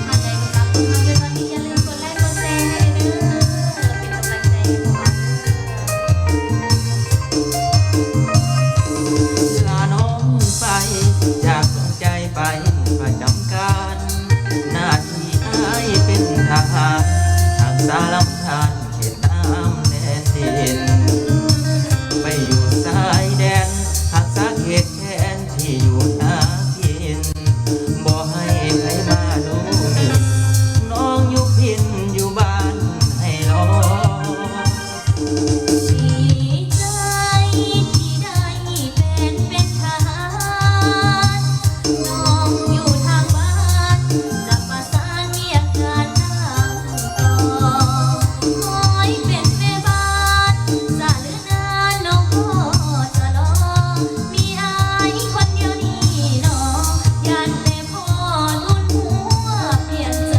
ถ้าใจกำลังฟังอยู่ตอนนี้อย่าลืมกดไลค์กดแชร์ให้เด้อเป็นกำลังใจให้พวกเราลาน้องไปจากดวงใจไปประจำการหน้าที่อ้ายเป็นทหารทางสาลำธารเขตน้ำแดนดินไปอยู่สายแดนหักษาเขตแทนที่อยู่หากินบ่ให้ใครมาดูหมิ่นน้องอยู่พินอยู่บ้านให้รอ ดีใจที่ได้เป็นทหารน้องอยู่ทางบ้านจะประสานเรียกงานทางต่อคอยเป็นแม่บ้านจะหรือนานน้องก็จะรอมีอายคนเดียวนี่น้องยันแต่พ่อทุนหัวเปลี่ยนใจ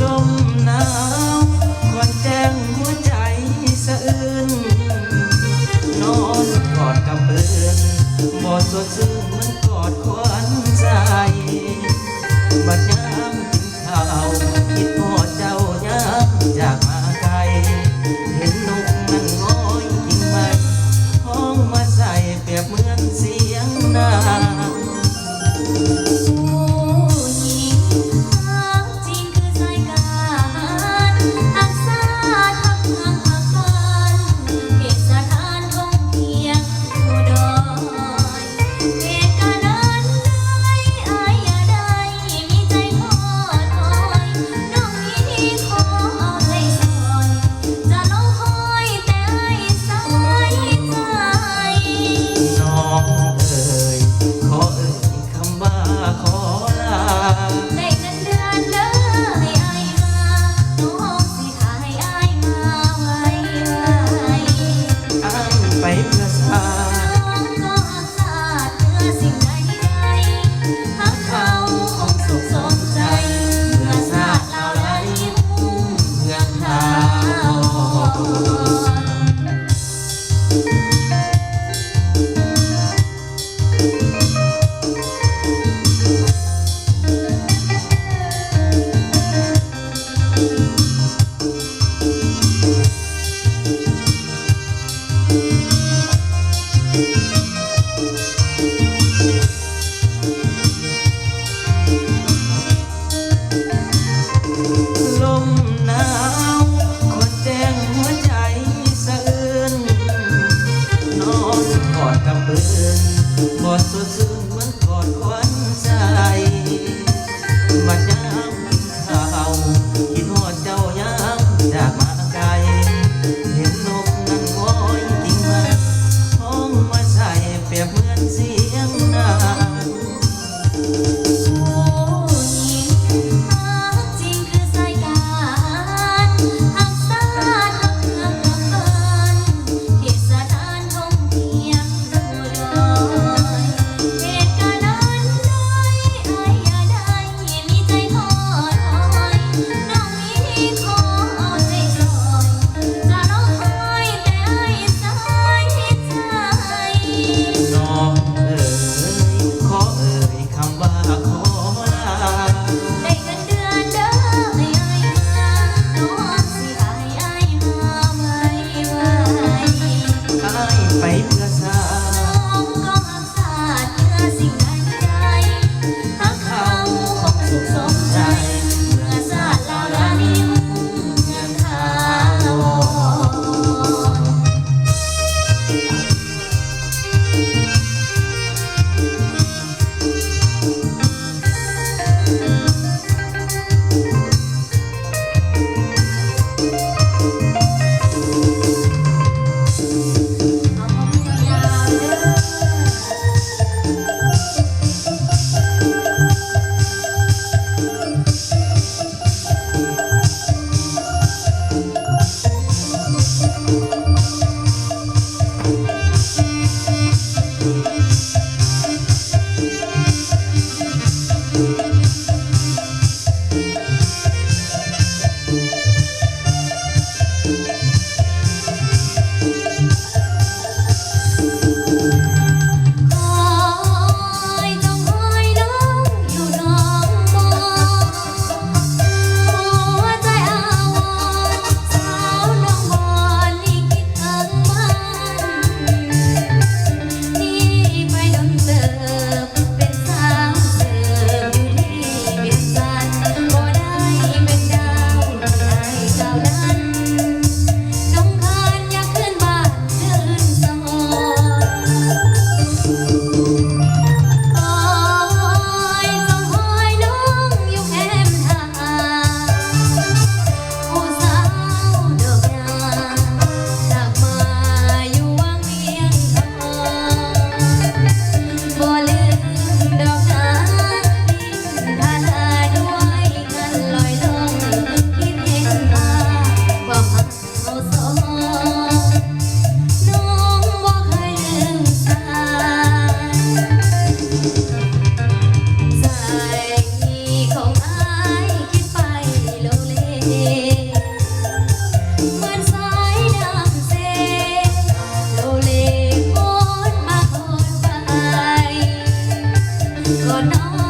ลมหนาวควันแจ้งหัวใจสะอื้นนอนกอดกับปืนบ่สดชื่นเหมือนกอดควันใจบัดยามกินข้าวคิดพอดเจ้ายามจากมาไกลเห็นนกมันง้อยกิ่งไม้ห้องมาใส่เปรียบเหมือนเสียงนาง ผู้หญิงรักจริงคือใจกล้าหาญหักษาทักเมืองหักบ้านเหตุสถานท่องเที่ยวอุดรเหตุการณ์นั้นเลยอายอย่าได้มีใจท้อถอยน้องมีที่ขอเอาใจซอยจะรอคอยแต่ให้สายใจ น้องเอ่ยขอเอ่ยคำว่าขอลา ได้เงินเดือนเด้อให้อายมาน้องสิหาให้อายมาไว้อ้ายไปเพื่อสาน้องก็หักษาเพื่อสิ่งใดหักเขาคงสุขสมใจเมื่อชาติเราไหลมุ่งเพื่อนทาลมหนาวคนแจ้งหัวใจสะอื้นนอนกอดกับปืนกอดสดชื่นเหมือนกอดควันใจบัดยามกินข้าวคิดฮอดเจ้ายามจากมาไกลเห็นนกนั้นง้อยกิ่งไม้ห้องมาใส่เปรียบเหมือนเสียงนาง ผู้หญิงรักจริงคือใจกล้าหาญหักษาทักเมืองหักบ้านเหตุสถานท่องเที่ยวอุดรเหตุการณ์นั้นเลยอายอย่าได้มีใจท้อถอยน้องมีที่ขอเอาใจซอยจะรอคอยแต่ให้สายใจ น้องเอ๋ยขอเอ่ยคำว่าขอลา ได้เงินเดือนเด้อให้อายมาน้องสิหาให้อายมาไว้อ้ายไปเพื่อสาน้องก็หักษาเพื่อสิ่งใดหักเขาคงสุขสมใจเมื่อชาติเราละนิ้วเงินทาวเอาของยาวเด้อคอยต้องคอยน้อ ก็น้อ